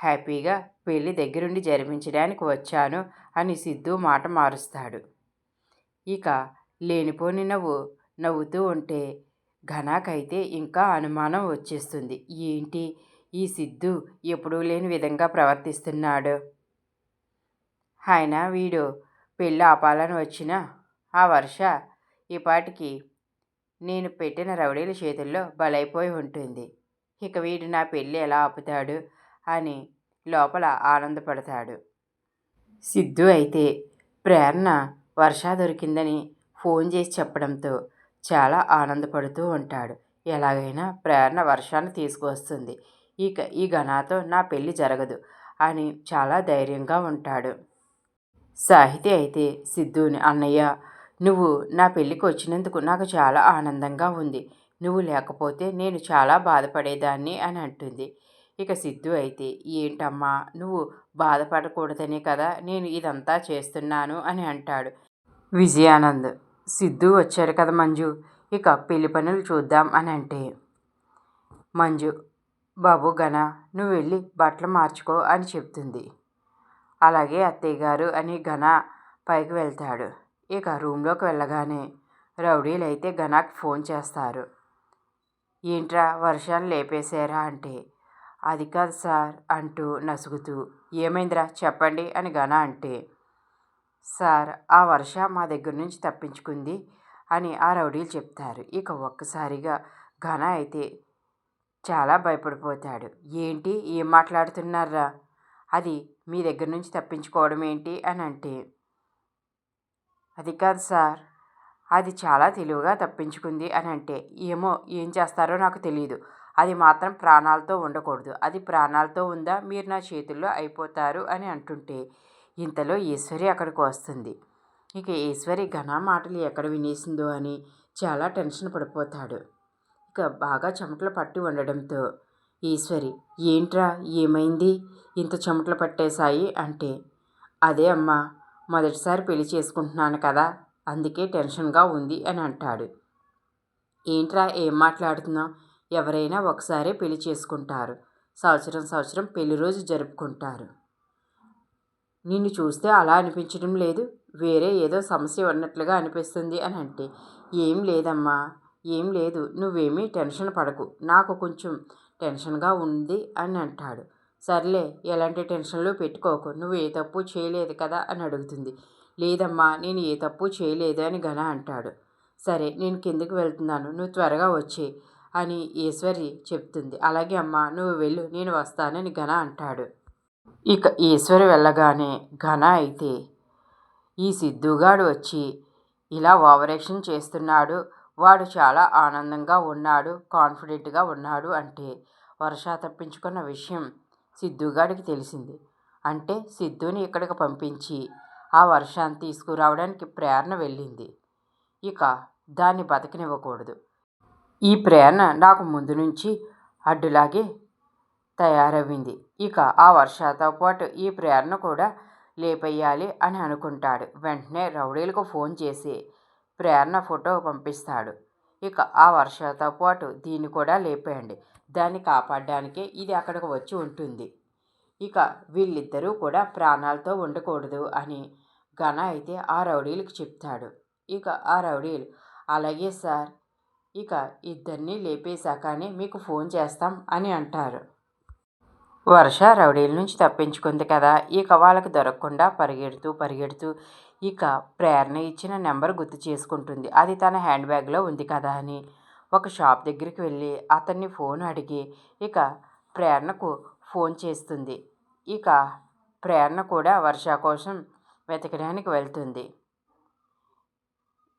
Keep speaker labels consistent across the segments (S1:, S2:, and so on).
S1: హ్యాపీగా పెళ్లి దగ్గరుండి జరిపించడానికి వచ్చాను అని సిద్ధు మాట మారుస్తాడు. ఇక లేనిపోని నవ్వుతూ ఉంటే ఘనాకైతే ఇంకా అనుమానం వచ్చేస్తుంది. ఏంటి ఈ సిద్ధు ఎప్పుడూ లేని విధంగా ప్రవర్తిస్తున్నాడు? ఆయన వీడు పెళ్ళి ఆపాలని వచ్చిన ఆ వర్ష ఈపాటికి నేను పెట్టిన రౌడీల చేతుల్లో బలైపోయి ఉంటుంది. ఇక వీడు నా పెళ్ళి ఎలా ఆపుతాడు అని లోపల ఆనందపడతాడు. సిద్ధు అయితే ప్రేరణ వర్ష దొరికిందని ఫోన్ చేసి చెప్పడంతో చాలా ఆనందపడుతూ ఉంటాడు. ఎలాగైనా ప్రేరణ వర్షాన్ని తీసుకువస్తుంది. ఇక ఈ ఘనాతో నా పెళ్ళి జరగదు అని చాలా ధైర్యంగా ఉంటాడు. సాహితి అయితే సిద్ధుని, అన్నయ్య నువ్వు నా పెళ్ళికి వచ్చినందుకు నాకు చాలా ఆనందంగా ఉంది. నువ్వు లేకపోతే నేను చాలా బాధపడేదాన్ని అని అంటుంది. ఇక సిద్ధు అయితే ఏంటమ్మా నువ్వు బాధపడకూడదనే కదా నేను ఇదంతా చేస్తున్నాను అని అంటాడు. విజయానంద్ సిద్ధు వచ్చాడు కదా మంజు, ఇక పెళ్లి పనులు చూద్దాం అని అంటే మంజు బాబు ఘన నువ్వు వెళ్ళి బట్టలు మార్చుకో అని చెప్తుంది. అలాగే అత్తయ్య గారు అని ఘన పైకి వెళ్తాడు. ఇక రూమ్లోకి వెళ్ళగానే రౌడీలు అయితే ఘనాకి ఫోన్ చేస్తారు. ఏంట్రా వర్షాన్ని లేపేశారా అంటే అది కాదు సార్ అంటూ నసుగుతూ ఏమైందిరా చెప్పండి అని ఘన అంటే సార్ ఆ వర్ష మా దగ్గర నుంచి తప్పించుకుంది అని ఆ రౌడీలు చెప్తారు. ఇక ఒక్కసారిగా ఘన అయితే చాలా భయపడిపోతాడు. ఏంటి ఏం మాట్లాడుతున్నారా, అది మీ దగ్గర నుంచి తప్పించుకోవడం ఏంటి అని అంటే అది కాదు సార్ అది చాలా తెలివిగా తప్పించుకుంది అని అంటే ఏమో ఏం చేస్తారో నాకు తెలియదు, అది మాత్రం ప్రాణాలతో ఉండకూడదు, అది ప్రాణాలతో ఉందా మీరు నా చేతుల్లో అయిపోతారు అని అంటుంటే ఇంతలో ఈశ్వరి అక్కడికి వస్తుంది. ఇక ఈశ్వరి ఘన మాటలు ఎక్కడ వినేసిందో అని చాలా టెన్షన్ పడిపోతాడు. ఇక బాగా చెమటలు పట్టి ఉండడంతో ఈశ్వరి ఏంట్రా ఏమైంది ఇంత చెమటలు పట్టేశాయి అంటే అదే అమ్మా మొదటిసారి పెళ్లి చేసుకుంటున్నాను కదా అందుకే టెన్షన్గా ఉంది అని అంటాడు. ఏంట్రా ఏం మాట్లాడుతున్నావు, ఎవరైనా ఒకసారి పెళ్లి చేసుకుంటారు, సంవత్సరం పెళ్లి రోజు జరుపుకుంటారు, నిన్ను చూస్తే అలా అనిపించడం లేదు, వేరే ఏదో సమస్య ఉన్నట్లుగా అనిపిస్తుంది అని అంటే ఏం లేదమ్మా ఏం లేదు, నువ్వేమీ టెన్షన్ పడకు, నాకు కొంచెం టెన్షన్గా ఉంది అని అంటాడు. సర్లే ఎలాంటి టెన్షన్లు పెట్టుకోకు, నువ్వు ఏ తప్పు చేయలేదు కదా అని అడుగుతుంది. లేదమ్మా నేను ఏ తప్పు చేయలేదు అని ఘన అంటాడు. సరే నేను కిందకి వెళ్తున్నాను, నువ్వు త్వరగా వచ్చే అని ఈశ్వరి చెప్తుంది. అలాగే అమ్మా నువ్వు వెళ్ళు నేను వస్తానని ఘన అంటాడు. ఇక ఈశ్వరి వెళ్ళగానే ఘన అయితే ఈ సిద్ధుగాడు వచ్చి ఇలా ఓవరాక్షన్ చేస్తున్నాడు, వాడు చాలా ఆనందంగా ఉన్నాడు, కాన్ఫిడెంట్గా ఉన్నాడు అంటే వర్ష తప్పించుకున్న విషయం సిద్ధుగాడికి తెలిసింది. అంటే సిద్ధుని ఇక్కడికి పంపించి ఆ వర్షాన్ని తీసుకురావడానికి ప్రేరణ వెళ్ళింది. ఇక దాన్ని బతకనివ్వకూడదు. ఈ ప్రేరణ నాకు ముందు నుంచి అడ్డులాగే తయారవ్వింది. ఇక ఆ వర్షతో పాటు ఈ ప్రేరణ కూడా లేపేయాలి అని అనుకుంటాడు. వెంటనే రౌడీలకు ఫోన్ చేసి ప్రేరణ ఫోటో పంపిస్తాడు. ఇక ఆ వర్షతో పాటు దీన్ని కూడా లేపేయండి, దాన్ని కాపాడడానికే ఇది అక్కడికి వచ్చి ఉంటుంది, ఇక వీళ్ళిద్దరూ కూడా ప్రాణాలతో ఉండకూడదు అని ఘన అయితే ఆ రౌడీలకు చెప్తాడు. ఇక ఆ రౌడీలు అలాగే సార్, ఇక ఇద్దరిని లేపేశాకనే మీకు ఫోన్ చేస్తాం అని అంటారు. వర్ష రౌడీల నుంచి తప్పించుకుంది కదా, ఇక వాళ్ళకి దొరకకుండా పరిగెడుతూ ఇక ప్రేరణ ఇచ్చిన నెంబర్ గుర్తు చేసుకుంటుంది. అది తన హ్యాండ్ బ్యాగ్లో ఉంది కదా అని ఒక షాప్ దగ్గరికి వెళ్ళి అతన్ని ఫోన్ అడిగి ఇక ప్రేరణకు ఫోన్ చేస్తుంది. ఇక ప్రేరణ కూడా వర్ష కోసం వెతకడానికి వెళ్తుంది.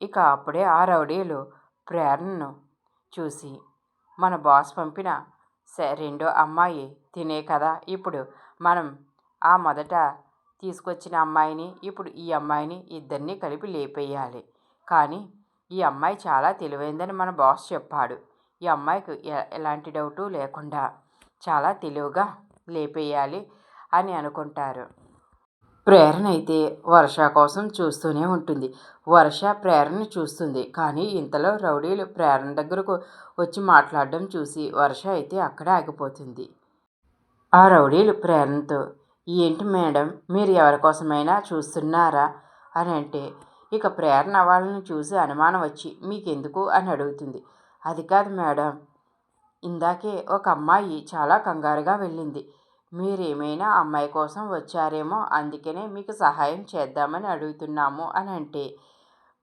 S1: ఇక అప్పుడే ఆ రౌడీలు ప్రేరణను చూసి మన బాస్ పంపిన రెండో అమ్మాయి తినే కదా, ఇప్పుడు మనం ఆ మొదట తీసుకొచ్చిన అమ్మాయిని ఇప్పుడు ఈ అమ్మాయిని ఇద్దరిని కలిపి లేపేయాలి, కానీ ఈ అమ్మాయి చాలా తెలివైందని మన బాస్ చెప్పాడు, ఈ అమ్మాయికి ఎలాంటి డౌటు లేకుండా చాలా తెలివిగా లేపేయాలి అని అనుకుంటారు. ప్రేరణ అయితే వర్ష కోసం చూస్తూనే ఉంటుంది. వర్ష ప్రేరణని చూస్తుంది, కానీ ఇంతలో రౌడీలు ప్రేరణ దగ్గరకు వచ్చి మాట్లాడడం చూసి వర్ష అయితే అక్కడే ఆగిపోతుంది. ఆ రౌడీలు ప్రేరణతో, ఏంటి మేడం, మీరు ఎవరి కోసమైనా చూస్తున్నారా అని అంటే, ఇక ప్రేరణ వాళ్ళని చూసి అనుమానం వచ్చి, మీకెందుకు అని అడుగుతుంది. అది కాదు మేడం, ఇందాకే ఒక అమ్మాయి చాలా కంగారుగా వెళ్ళింది. మీరేమైనా అమ్మాయి కోసం వచ్చారేమో, అందుకనే మీకు సహాయం చేద్దామని అడుగుతున్నాము అని అంటే,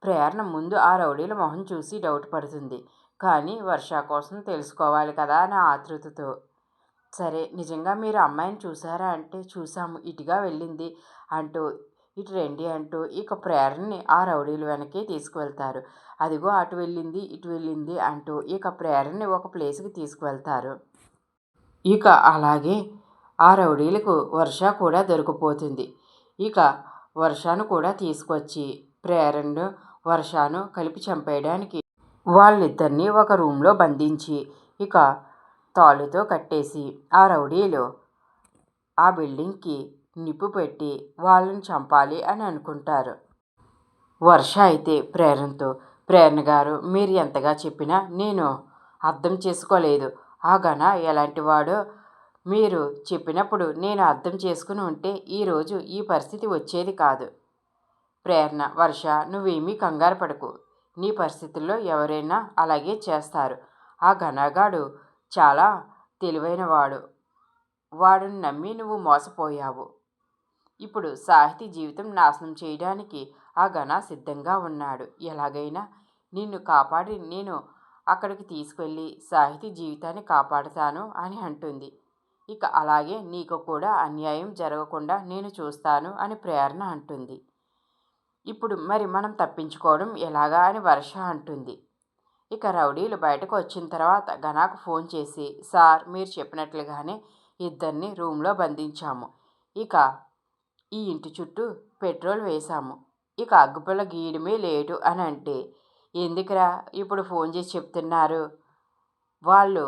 S1: ప్రేరణ ముందు ఆ రౌడీల మొహం చూసి డౌట్ పడుతుంది. కానీ వర్ష కోసం తెలుసుకోవాలి కదా అని ఆతృతతో, సరే నిజంగా మీరు అమ్మాయిని చూసారా అంటే, చూసాము, ఇటుగా వెళ్ళింది అంటూ, ఇటు రండి అంటూ ఇక ప్రేరణని ఆ రౌడీలు వెనక్కి తీసుకువెళ్తారు. అదిగో అటు వెళ్ళింది, ఇటు వెళ్ళింది అంటూ ఇక ప్రేరణని ఒక ప్లేస్కి తీసుకువెళ్తారు. ఇక అలాగే ఆ రౌడీలకు వర్ష కూడా దొరికిపోతుంది. ఇక వర్షను కూడా తీసుకొచ్చి ప్రేరణను వర్షను కలిపి చంపేయడానికి వాళ్ళిద్దరినీ ఒక రూమ్లో బంధించి ఇక తాళ్ళుతో కట్టేసి ఆ రౌడీలు ఆ బిల్డింగ్కి నిప్పు పెట్టి వాళ్ళని చంపాలి అని అనుకుంటారు. వర్ష అయితే ప్రేరణతో, ప్రేరణ గారు, మీరు ఎంతగా చెప్పినా నేను అర్థం చేసుకోలేదు. ఆ ఘన ఎలాంటి వాడో మీరు చెప్పినప్పుడు నేను అర్థం చేసుకుని ఉంటే ఈరోజు ఈ పరిస్థితి వచ్చేది కాదు. ప్రేరణ, వర్ష, నువ్వేమీ కంగారు పడకు, నీ పరిస్థితుల్లో ఎవరైనా అలాగే చేస్తారు. ఆ ఘనగాడు చాలా తెలివైనవాడు, వాడిని నమ్మి నువ్వు మోసపోయావు. ఇప్పుడు సాహితీ జీవితం నాశనం చేయడానికి ఆ ఘన సిద్ధంగా ఉన్నాడు. ఎలాగైనా నిన్ను కాపాడి నేను అక్కడికి తీసుకెళ్ళి సాహితీ జీవితాన్ని కాపాడుతాను అని అంటుంది. ఇక అలాగే నీకు కూడా అన్యాయం జరగకుండా నేను చూస్తాను అని ప్రేరణ అంటుంది. ఇప్పుడు మరి మనం తప్పించుకోవడం ఎలాగా అని వర్ష అంటుంది. ఇక రౌడీలు బయటకు వచ్చిన తర్వాత ఘనాకు ఫోన్ చేసి, సార్, మీరు చెప్పినట్లుగానే ఇద్దరిని రూమ్లో బంధించాము. ఇక ఈ ఇంటి చుట్టూ పెట్రోల్ వేశాము. ఇక అగ్గిపుల్ల గీయడమే లేటు అని అంటే, ఎందుకురా ఇప్పుడు ఫోన్ చేసి చెప్తున్నారు? వాళ్ళు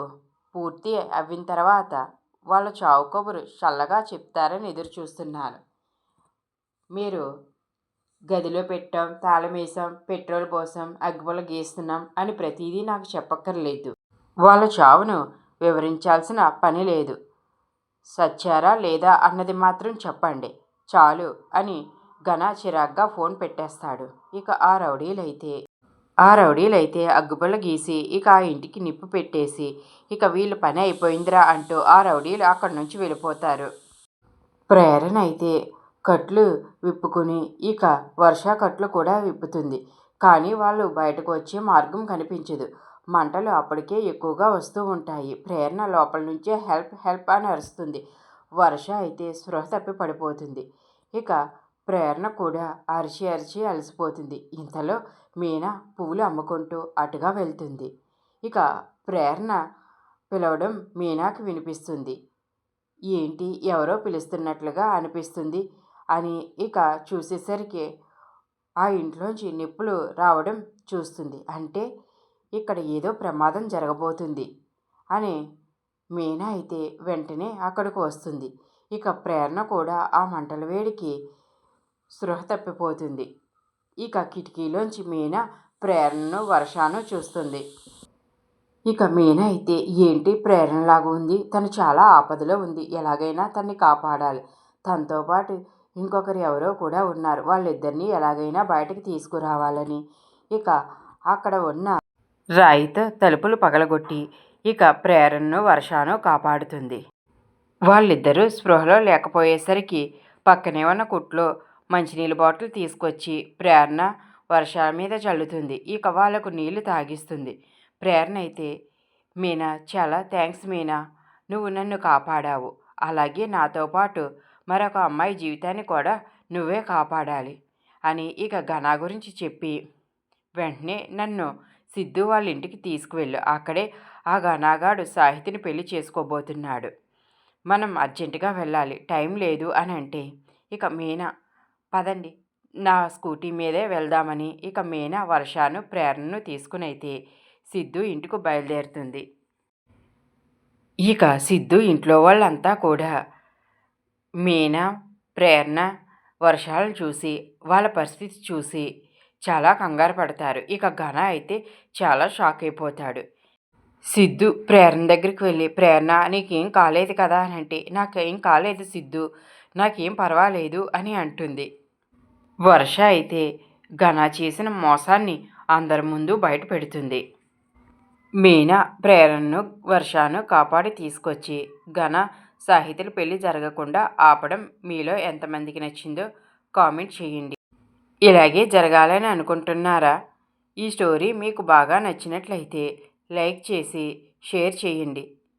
S1: పూర్తి అవ్విన తర్వాత వాళ్ళ చావు కబురు చల్లగా చెప్తారని ఎదురు చూస్తున్నాను. మీరు గదిలో పెట్టాం, తాళం వేసాం, పెట్రోల్ పోసాం, అగ్గిపుల్ల గీస్తున్నాం అని ప్రతిదీ నాకు చెప్పక్కర్లేదు. వాళ్ళ చావును వివరించాల్సిన పని లేదు. సచ్చారా లేదా అన్నది మాత్రం చెప్పండి చాలు అని ఘన చిరాగ్గా ఫోన్ పెట్టేస్తాడు. ఇక ఆ రౌడీలైతే అగ్గిపుల్ల గీసి ఇక ఆ ఇంటికి నిప్పు పెట్టేసి ఇక వీళ్ళ పని అయిపోయిందిరా అంటూ ఆ రౌడీలు అక్కడి నుంచి వెళ్ళిపోతారు. ప్రేరణ అయితే కట్లు విప్పుకుని ఇక వర్ష కట్లు కూడా విప్పుతుంది. కానీ వాళ్ళు బయటకు వచ్చే మార్గం కనిపించదు. మంటలు అప్పటికే ఎక్కువగా వస్తూ ఉంటాయి. ప్రేరణ లోపల నుంచే హెల్ప్ హెల్ప్ అని అరుస్తుంది. వర్ష అయితే స్పృహ తప్పి పడిపోతుంది. ఇక ప్రేరణ కూడా అరిచి అరిచి అలసిపోతుంది. ఇంతలో మీనా పువ్వులు అమ్ముకుంటూ అటుగా వెళ్తుంది. ఇక ప్రేరణ పిలవడం మీనాకి వినిపిస్తుంది. ఏంటి, ఎవరో పిలుస్తున్నట్లుగా అనిపిస్తుంది అని ఇక చూసేసరికి ఆ ఇంట్లోంచి నిప్పులు రావడం చూస్తుంది. అంటే ఇక్కడ ఏదో ప్రమాదం జరగబోతుంది అని మీనా అయితే వెంటనే అక్కడికి వస్తుంది. ఇక ప్రేరణ కూడా ఆ మంటల వేడికి స్పృహ తప్పిపోతుంది. ఇక కిటికీలోంచి మీనా ప్రేరణను వర్షాను చూస్తుంది. ఇక మీనా అయితే ఏంటి ప్రేరణలాగా ఉంది, తను చాలా ఆపదలో ఉంది, ఎలాగైనా తన్ని కాపాడాలి, తనతో పాటు ఇంకొకరు ఎవరో కూడా ఉన్నారు, వాళ్ళిద్దరినీ ఎలాగైనా బయటకు తీసుకురావాలని ఇక అక్కడ ఉన్న రాయితో తలుపులు పగలగొట్టి ఇక ప్రేరణను వర్షాను కాపాడుతుంది. వాళ్ళిద్దరూ స్పృహలో లేకపోయేసరికి పక్కనే ఉన్న కుట్లో మంచినీళ్ళ బాటిల్ తీసుకొచ్చి ప్రేరణ వర్ష మీద చల్లుతుంది. ఇక వాళ్ళకు నీళ్లు తాగిస్తుంది. ప్రేరణ అయితే, మీనా, చాలా థ్యాంక్స్ మీనా, నువ్వు నన్ను కాపాడావు, అలాగే నాతో పాటు మరొక అమ్మాయి జీవితాన్ని కూడా నువ్వే కాపాడాలి అని ఇక ఘన గురించి చెప్పి, వెంటనే నన్ను సిద్ధు వాళ్ళ ఇంటికి తీసుకువెళ్ళు, అక్కడే ఆ ఘనాగాడు సాహితిని పెళ్లి చేసుకోబోతున్నాడు, మనం అర్జెంటుగా వెళ్ళాలి, టైం లేదు అని అంటే ఇక మీనా, పదండి, నా స్కూటీ మీదే వెళ్దామని ఇక మీనా వర్షాను ప్రేరణను తీసుకుని అయితే సిద్ధు ఇంటికి బయలుదేరుతుంది. ఇక సిద్ధు ఇంట్లో వాళ్ళంతా కూడా మీనా, ప్రేరణ, వర్షాలను చూసి వాళ్ళ పరిస్థితి చూసి చాలా కంగారు పడతారు. ఇక ఘన అయితే చాలా షాక్ అయిపోతాడు. సిద్ధు ప్రేరణ దగ్గరికి వెళ్ళి, ప్రేరణ నీకేం కాలేదు కదా అని అంటే, నాకేం కాలేదు సిద్ధు, నాకేం పర్వాలేదు అని అంటుంది. వర్ష అయితే ఘన చేసిన మోసాన్ని అందరి ముందు బయట పెడుతుంది. మీనా ప్రేరణను వర్షను కాపాడి తీసుకొచ్చి ఘన సాహితుల పెళ్లి జరగకుండా ఆపడం మీలో ఎంతమందికి నచ్చిందో కామెంట్ చేయండి. ఇలాగే జరగాలని అనుకుంటున్నారా? ఈ స్టోరీ మీకు బాగా నచ్చినట్లయితే లైక్ చేసి షేర్ చేయండి.